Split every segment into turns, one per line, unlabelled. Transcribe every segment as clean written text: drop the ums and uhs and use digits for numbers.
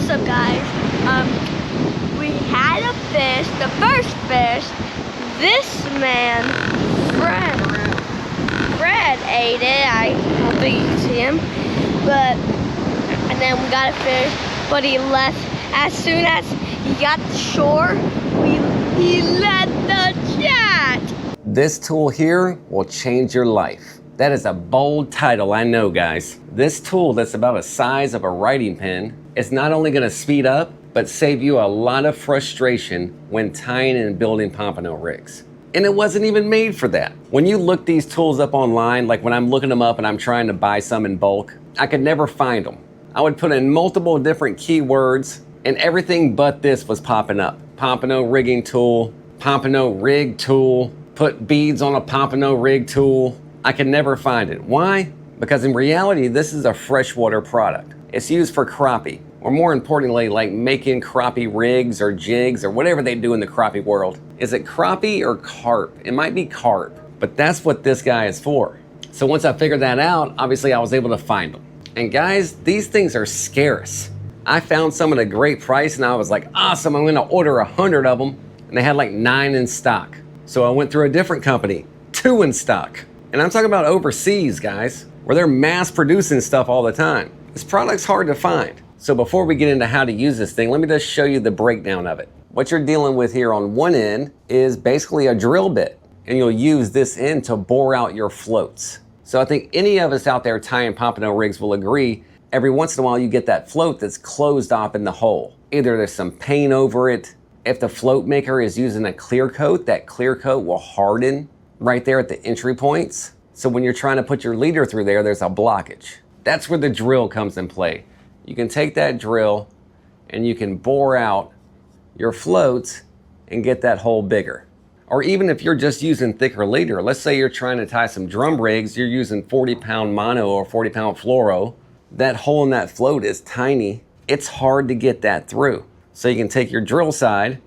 what's up, guys? We had a fish, the first fish. This man, Fred ate it. I don't think you can see him, and then we got a fish, but he left as soon as he got to shore. He let the chat.
This tool here will change your life. That is a bold title, I know, guys. This tool that's about the size of a writing pen is not only gonna speed up, but save you a lot of frustration when tying and building pompano rigs. And it wasn't even made for that. When you look these tools up online, like when I'm looking them up and I'm trying to buy some in bulk, I could never find them. I would put in multiple different keywords and everything but this was popping up. Pompano Rigging Tool, Pompano Rig Tool, put beads on a Pompano Rig Tool. I could never find it. Why? Because in reality, this is a freshwater product. It's used for crappie, or more importantly, like making crappie rigs or jigs or whatever they do in the crappie world. Is it crappie or carp? It might be carp, but that's what this guy is for. So once I figured that out, obviously I was able to find them. And guys, these things are scarce. I found some at a great price and I was like, awesome, I'm gonna order 100 of them. And they had like 9 in stock. So I went through a different company, 2 in stock. And I'm talking about overseas, guys, where they're mass producing stuff all the time. This product's hard to find. So before we get into how to use this thing, let me just show you the breakdown of it. What you're dealing with here on one end is basically a drill bit, and you'll use this end to bore out your floats. So I think any of us out there tying pompano rigs will agree, every once in a while you get that float that's closed off in the hole. Either there's some paint over it. If the float maker is using a clear coat, that clear coat will harden right there at the entry points. So when you're trying to put your leader through there, there's a blockage. That's where the drill comes in play. You can take that drill and you can bore out your floats and get that hole bigger. Or even if you're just using thicker leader, let's say you're trying to tie some drum rigs, you're using 40-pound mono or 40-pound fluoro, that hole in that float is tiny. It's hard to get that through. So you can take your drill side,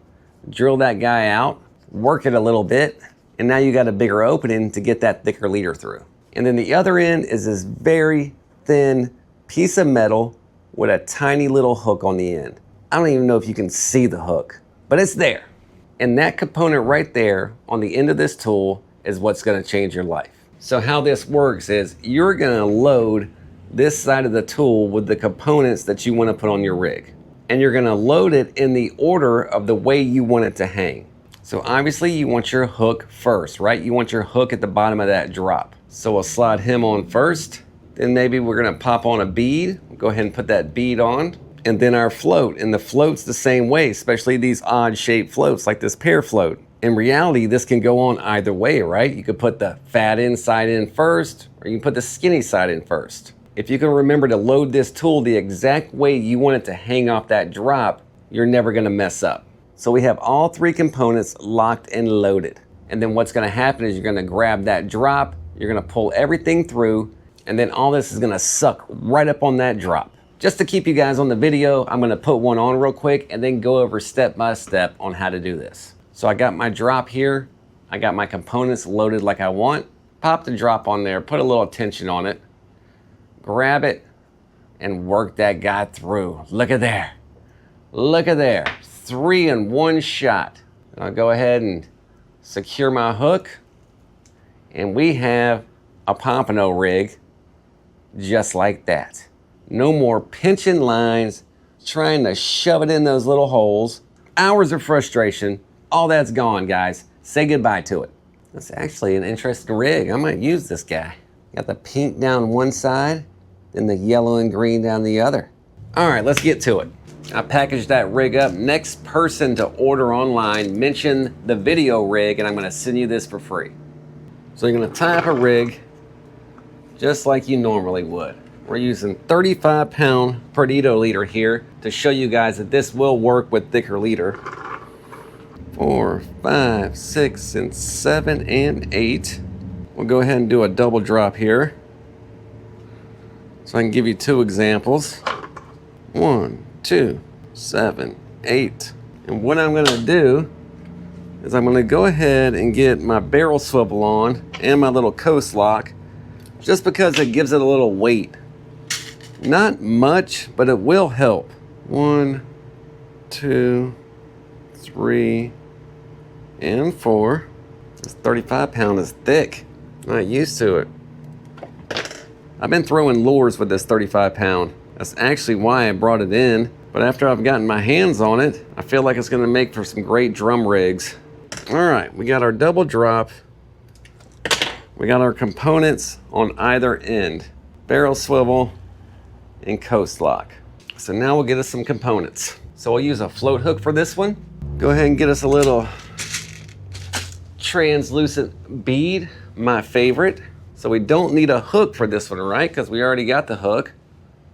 drill that guy out, work it a little bit, and now you got a bigger opening to get that thicker leader through. And then the other end is this very thin piece of metal with a tiny little hook on the end. I don't even know if you can see the hook, but it's there. And that component right there on the end of this tool is what's gonna change your life. So how this works is you're gonna load this side of the tool with the components that you wanna put on your rig. And you're gonna load it in the order of the way you want it to hang. So obviously you want your hook first, right? You want your hook at the bottom of that drop. So we'll slide him on first. Then maybe we're gonna pop on a bead. We'll go ahead and put that bead on. And then our float. And the float's the same way, especially these odd shaped floats like this pear float. In reality, this can go on either way, right? You could put the fat end side in first, or you can put the skinny side in first. If you can remember to load this tool the exact way you want it to hang off that drop, you're never gonna mess up. So we have all 3 components locked and loaded. And then what's gonna happen is you're gonna grab that drop, you're gonna pull everything through, and then all this is gonna suck right up on that drop. Just to keep you guys on the video, I'm gonna put one on real quick and then go over step by step on how to do this. So I got my drop here, I got my components loaded like I want, pop the drop on there, put a little tension on it, grab it, and work that guy through. Look at there. Look at there. 3 in one shot. And I'll go ahead and secure my hook. And we have a pompano rig just like that. No more pinching lines, trying to shove it in those little holes. Hours of frustration. All that's gone, guys. Say goodbye to it. That's actually an interesting rig. I might use this guy. Got the pink down one side, then the yellow and green down the other. All right, let's get to it. I packaged that rig up. Next person to order online, mention the video rig, and I'm gonna send you this for free. So you're gonna tie up a rig just like you normally would. We're using 35-pound Perdido leader here to show you guys that this will work with thicker leader. 4, 5, 6, and 7, and 8. We'll go ahead and do a double drop here. So I can give you 2 examples. 1, 2, 7, 8. And what I'm gonna do is I'm gonna go ahead and get my barrel swivel on and my little coast lock, just because it gives it a little weight. Not much, but it will help. 1, 2, 3, and 4. This 35 pound is thick. I'm not used to it. I've been throwing lures with this 35 pound. That's actually why I brought it in. But after I've gotten my hands on it, I feel like it's gonna make for some great drum rigs. All right, we got our double drop. We got our components on either end. Barrel swivel and coast lock. So now we'll get us some components. So we'll use a float hook for this one. Go ahead and get us a little translucent bead, my favorite. So we don't need a hook for this one, right? Because we already got the hook.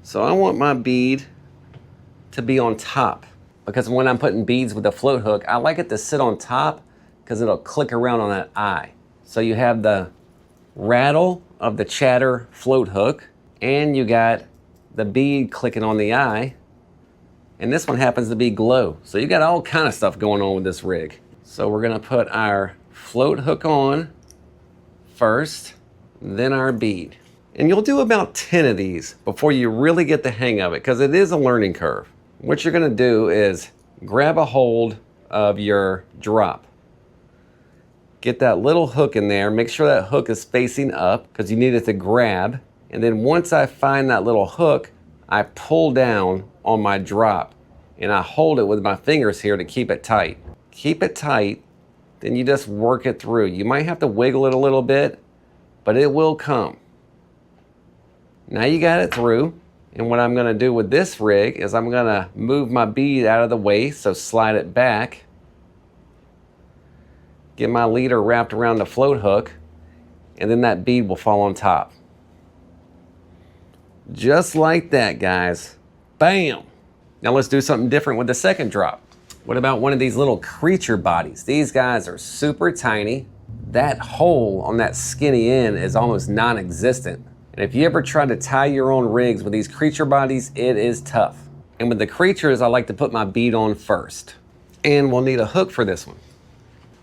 So I want my bead to be on top, because when I'm putting beads with a float hook, I like it to sit on top because it'll click around on that eye. So you have the rattle of the chatter float hook, and you got the bead clicking on the eye, and this one happens to be glow. So you got all kind of stuff going on with this rig. So we're gonna put our float hook on first, then our bead. And you'll do about 10 of these before you really get the hang of it, because it is a learning curve. What you're gonna do is grab a hold of your drop. Get that little hook in there, make sure that hook is facing up because you need it to grab. And then once I find that little hook, I pull down on my drop and I hold it with my fingers here to keep it tight. Keep it tight, then you just work it through. You might have to wiggle it a little bit, but it will come. Now you got it through. And what I'm gonna do with this rig is I'm gonna move my bead out of the way, so slide it back. Get my leader wrapped around the float hook, and then that bead will fall on top. Just like that, guys. Bam! Now let's do something different with the second drop. What about one of these little creature bodies? These guys are super tiny. That hole on that skinny end is almost non-existent. And if you ever try to tie your own rigs with these creature bodies, it is tough. And with the creatures, I like to put my bead on first. And we'll need a hook for this one.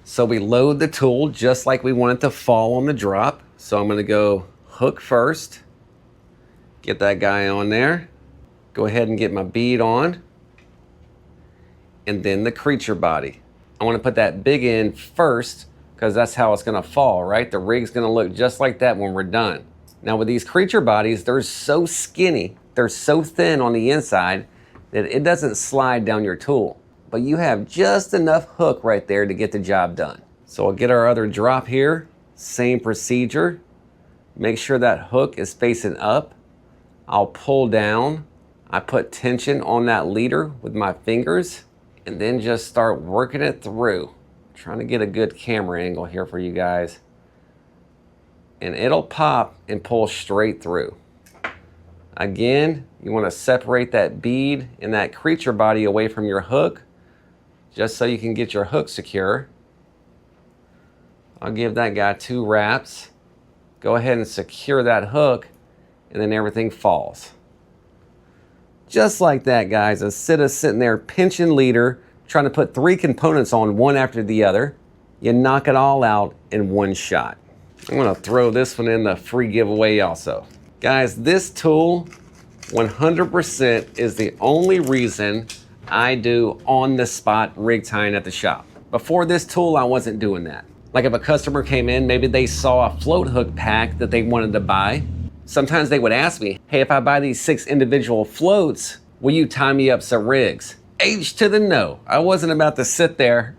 So we load the tool just like we want it to fall on the drop. So I'm gonna go hook first, get that guy on there, go ahead and get my bead on, and then the creature body. I wanna put that big end first because that's how it's gonna fall, right? The rig's gonna look just like that when we're done. Now with these creature bodies, they're so skinny, they're so thin on the inside that it doesn't slide down your tool. But you have just enough hook right there to get the job done. So I'll get our other drop here, same procedure. Make sure that hook is facing up. I'll pull down. I put tension on that leader with my fingers and then just start working it through. Trying to get a good camera angle here for you guys. And it'll pop and pull straight through. Again, you want to separate that bead and that creature body away from your hook, just so you can get your hook secure. I'll give that guy 2 wraps. Go ahead and secure that hook, and then everything falls. Just like that, guys. Instead of sitting there pinching leader, trying to put 3 components on one after the other, you knock it all out in one shot. I'm gonna throw this one in the free giveaway also. Guys, this tool 100% is the only reason I do on-the-spot rig tying at the shop. Before this tool, I wasn't doing that. Like if a customer came in, maybe they saw a float hook pack that they wanted to buy. Sometimes they would ask me, hey, if I buy these 6 individual floats, will you tie me up some rigs? H to the no. I wasn't about to sit there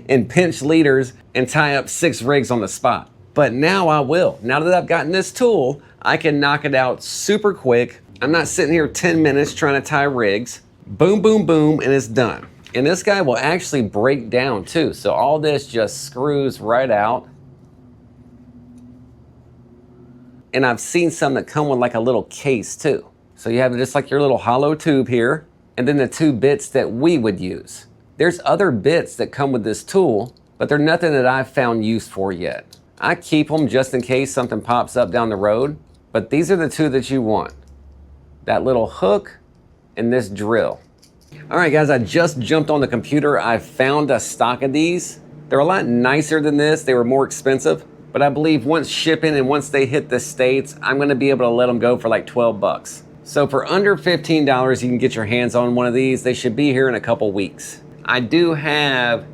and pinch leaders and tie up 6 rigs on the spot. But now I will. Now that I've gotten this tool, I can knock it out super quick. I'm not sitting here 10 minutes trying to tie rigs. Boom, boom, boom, and it's done. And this guy will actually break down too. So all this just screws right out. And I've seen some that come with like a little case too. So you have just like your little hollow tube here, and then the 2 bits that we would use. There's other bits that come with this tool, but they're nothing that I've found use for yet. I keep them just in case something pops up down the road, but these are the 2 that you want. That little hook and this drill. All right, guys, I just jumped on the computer. I found a stock of these. They're a lot nicer than this. They were more expensive, but I believe once shipping and once they hit the States, I'm gonna be able to let them go for like 12 bucks. So for under $15, you can get your hands on one of these. They should be here in a couple weeks. I do have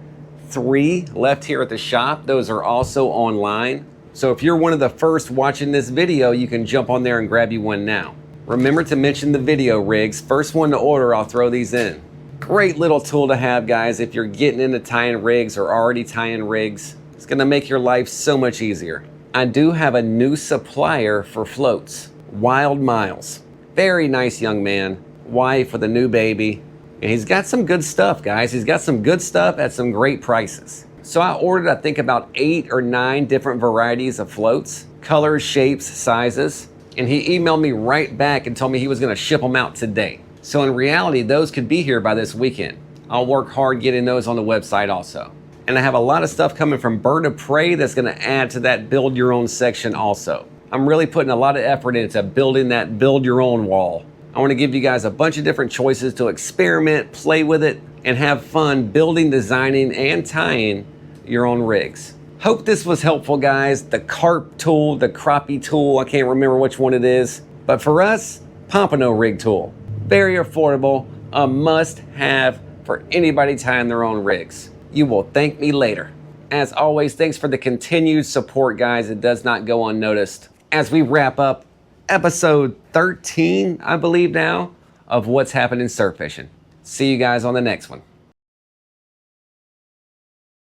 3 left here at the shop. Those are also online. So if you're one of the first watching this video, you can jump on there and grab you one now. Remember to mention the video rigs. First one to order, I'll throw these in. Great little tool to have, guys, if you're getting into tying rigs or already tying rigs. It's gonna make your life so much easier. I do have a new supplier for floats, Wild Miles. Very nice young man, wife with a new baby. And he's got some good stuff, guys. He's got some good stuff at some great prices. So I ordered, I think, about 8 or 9 different varieties of floats, colors, shapes, sizes. And he emailed me right back and told me he was gonna ship them out today. So in reality, those could be here by this weekend. I'll work hard getting those on the website also. And I have a lot of stuff coming from Bird of Prey that's gonna add to that build your own section also. I'm really putting a lot of effort into building that build your own wall. I wanna give you guys a bunch of different choices to experiment, play with it, and have fun building, designing, and tying your own rigs. Hope this was helpful, guys. The carp tool, the crappie tool, I can't remember which one it is. But for us, Pompano Rig Tool. Very affordable, a must-have for anybody tying their own rigs. You will thank me later. As always, thanks for the continued support, guys. It does not go unnoticed. As we wrap up episode 13, I believe now, of What's Happening Surf Fishing. See you guys on the next one.